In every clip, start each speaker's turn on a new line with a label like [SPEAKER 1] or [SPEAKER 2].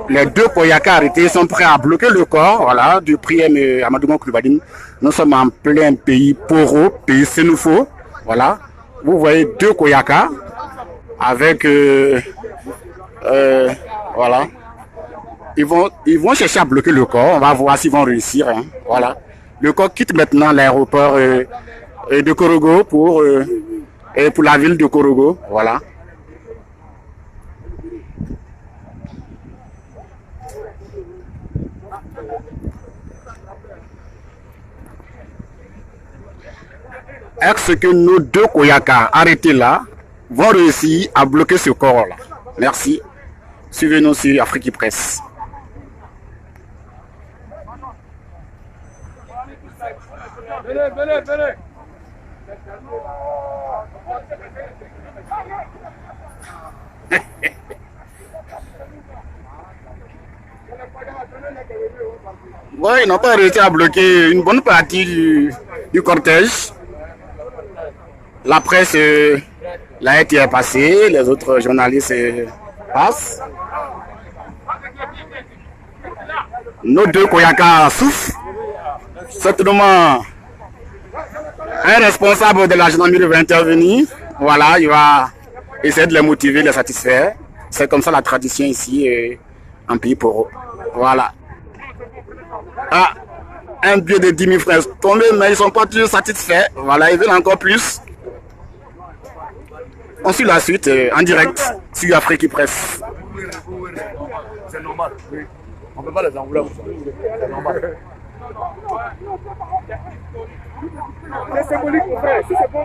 [SPEAKER 1] Les deux Koyaka arrêtés sont prêts à bloquer le corps, voilà, du PM Amadou Coulibaly. Nous sommes en plein pays Poro, pays Sénoufo, voilà. Vous voyez deux Koyaka avec, voilà. Ils vont chercher à bloquer le corps. On va voir s'ils vont réussir. Hein. Voilà. Le corps quitte maintenant l'aéroport de Korogo pour la ville de Korogo. Voilà. Est-ce que nos deux Koyaka arrêtés là vont réussir à bloquer ce corps-là? Merci. Suivez-nous sur Afrique Presse. Venez. Ouais, ils n'ont pas réussi à bloquer une bonne partie du cortège. La presse, l'a été passée, les autres journalistes passent. Nos deux Koyaka souffrent. Certainement, un responsable de la gendarmerie va intervenir. Voilà, il va essayer de les motiver, les satisfaire. C'est comme ça la tradition ici en pays Poro. Voilà. Ah, un billet de 10 000 francs tombé, mais ils ne sont pas toujours satisfaits. Voilà, ils veulent encore plus. On suit la suite en direct sur Afrique Presse.
[SPEAKER 2] C'est normal, oui. On ne peut pas les envoyer. C'est normal. C'est symbolique, mon frère. Si c'est bon.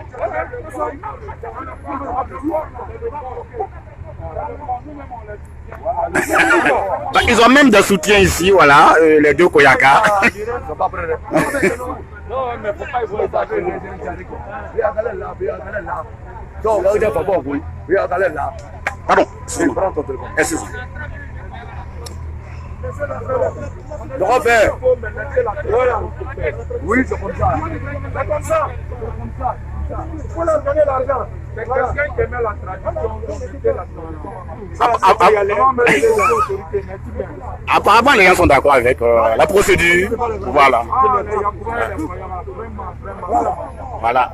[SPEAKER 1] Ils ont même des soutiens ici, voilà, les deux Koyaka.
[SPEAKER 2] Non, mais faut pas y voir ça. Regardez là. Donc, regardez pas oui. Regardez là.
[SPEAKER 1] Pardon.
[SPEAKER 2] Excusez-moi. Le Robert. Oui, c'est comme ça. C'est comme ça. Il faut leur donner l'argent. C'est quelqu'un qui aimait la tradition.
[SPEAKER 1] Apparemment, les gens sont d'accord avec la procédure. Voilà. Voilà.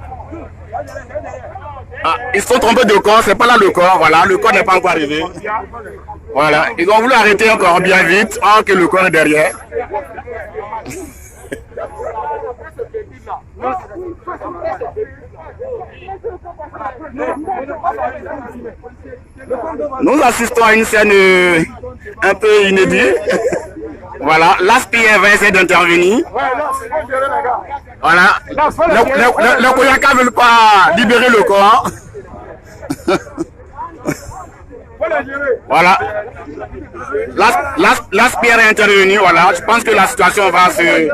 [SPEAKER 1] Ah, ils se sont trompés de corps, c'est pas là le corps, voilà, le corps n'est pas encore arrivé. Voilà, ils ont voulu arrêter encore bien vite, alors que le corps est derrière. Nous assistons à une scène un peu inédite. Voilà, l'ASPR va essayer d'intervenir. Voilà, le Koyaka ne veut pas libérer le corps. Voilà, l'ASPR est intervenu. Voilà, je pense que la situation va se...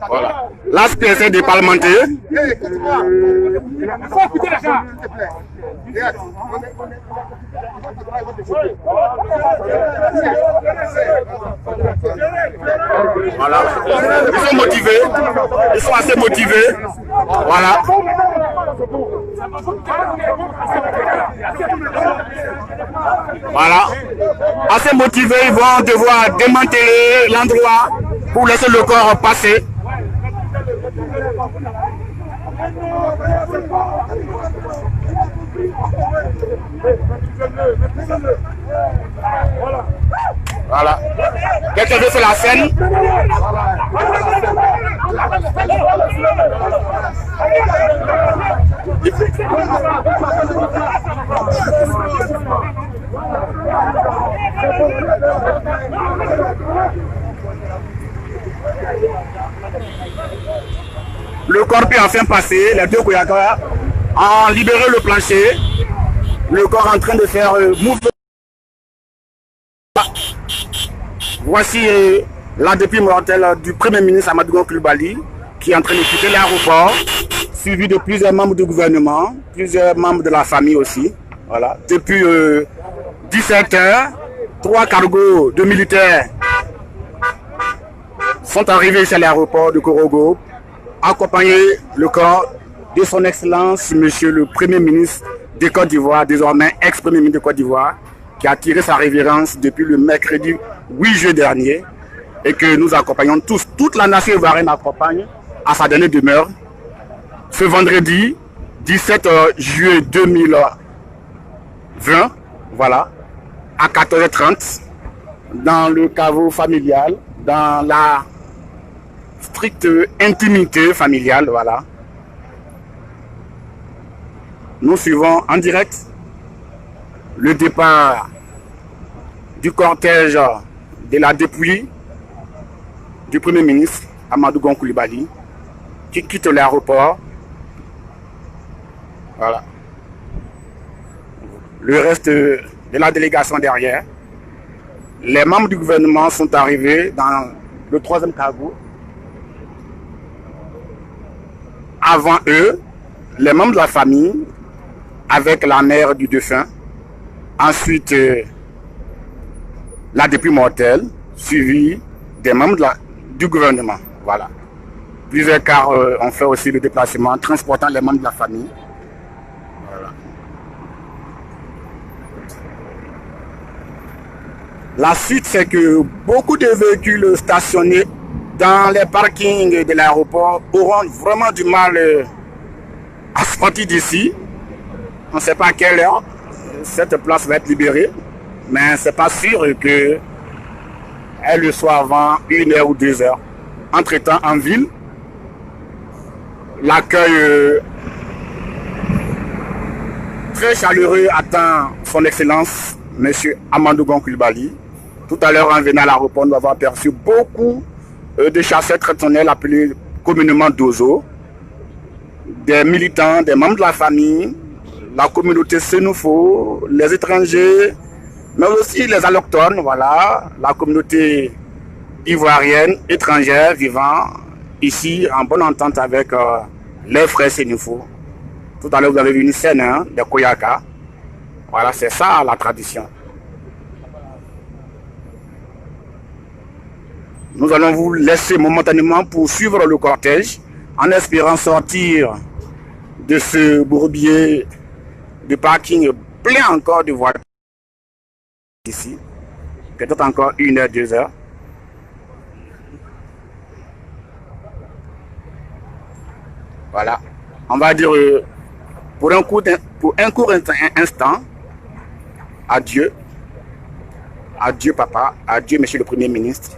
[SPEAKER 1] Voilà, l'ASPR essaie de parlementer. Voilà, ils sont motivés, ils sont assez motivés. Voilà. Voilà. Assez motivés, ils vont devoir démanteler l'endroit pour laisser le corps passer. Voilà. Quelqu'un veut faire la scène. Le corps peut enfin passer. Les deux Koyaka ont libéré le plancher. Le corps en train de faire mouvement. Voici la dépouille mortelle du Premier ministre Amadou Coulibaly qui est en train de quitter l'aéroport, suivi de plusieurs membres du gouvernement, plusieurs membres de la famille aussi. Voilà. Depuis 17 h, 3 cargos de militaires sont arrivés ici à l'aéroport de Korogo, accompagner le corps de son Excellence, Monsieur le Premier ministre de Côte d'Ivoire, désormais ex-Premier ministre de Côte d'Ivoire, qui a tiré sa révérence depuis le mercredi 8 juillet dernier et que nous accompagnons tous. Toute la nation ivoirienne accompagne à sa dernière demeure ce vendredi 17 juillet 2020, voilà, à 14h30, dans le caveau familial, dans la stricte intimité familiale, voilà. Nous suivons en direct le départ du cortège de la dépouille du Premier ministre Amadou Gon Coulibaly qui quitte l'aéroport. Voilà. Le reste de la délégation derrière. Les membres du gouvernement sont arrivés dans le troisième cargo. Avant eux, les membres de la famille avec la mère du défunt. Ensuite, la dépouille mortelle, suivie des membres du gouvernement. Voilà. Plusieurs cars ont fait aussi le déplacement, transportant les membres de la famille. Voilà. La suite, c'est que beaucoup de véhicules stationnés dans les parkings de l'aéroport auront vraiment du mal à sortir d'ici. On ne sait pas à quelle heure cette place va être libérée, mais c'est pas sûr que elle le soit avant 1h ou 2h. Entre-temps, en ville, l'accueil très chaleureux attend son Excellence, M. Amadou Gon Coulibaly. Tout à l'heure, en venant à l'aéroport, nous avons aperçu beaucoup de chasseurs traditionnels appelés communément Dozo, des militants, des membres de la famille, la communauté Sénoufo, les étrangers, mais aussi les allochtones, voilà, la communauté ivoirienne, étrangère, vivant ici en bonne entente avec les frères Sénoufo. Tout à l'heure, vous avez vu une scène de Koyaka. Voilà, c'est ça la tradition. Nous allons vous laisser momentanément poursuivre le cortège en espérant sortir de ce bourbier de parking plein encore de voitures ici. Peut-être encore 1h, 2h. Voilà. On va dire pour un court instant, adieu. Adieu papa, adieu monsieur le Premier ministre.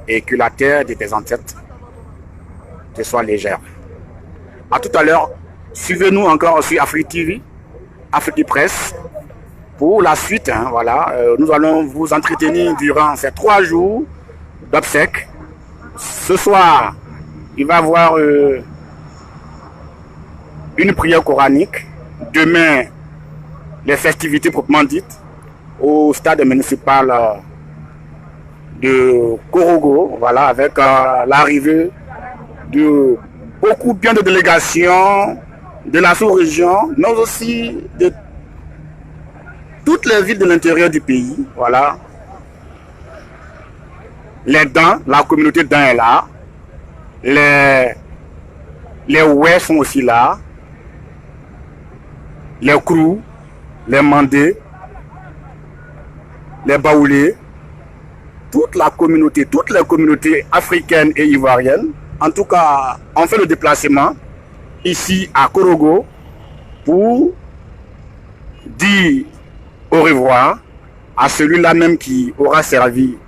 [SPEAKER 1] Et que la terre de tes ancêtres te soit légère. À tout à l'heure, suivez-nous encore sur Afrique TV, Afrique Presse, pour la suite. Voilà, nous allons vous entretenir durant ces 3 jours d'obsèques. Ce soir, il va y avoir une prière coranique. Demain, les festivités proprement dites au stade municipal de Korogo, voilà, avec l'arrivée de beaucoup bien de délégations de la sous-région, mais aussi de toutes les villes de l'intérieur du pays, voilà. Les Dans, la communauté Dan est là, les Ouais sont aussi là, les Krou, les Mandés, les Baoulés, toutes les communautés africaines et ivoiriennes, en tout cas, on fait le déplacement ici à Korogo pour dire au revoir à celui-là même qui aura servi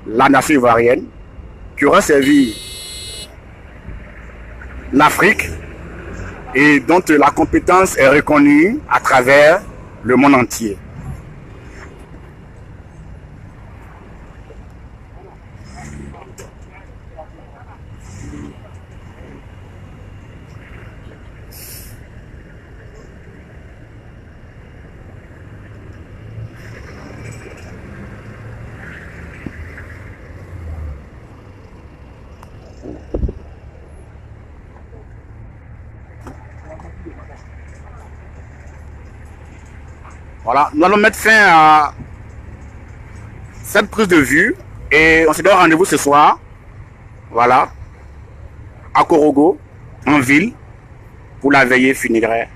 [SPEAKER 1] la nation ivoirienne, qui aura servi l'Afrique et dont la compétence est reconnue à travers le monde entier. Voilà, nous allons mettre fin à cette prise de vue et on se donne rendez-vous ce soir, voilà, à Korogo, en ville pour la veillée funéraire.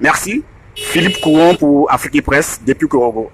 [SPEAKER 1] Merci. Philippe Couron pour Afrique Presse depuis Korogo.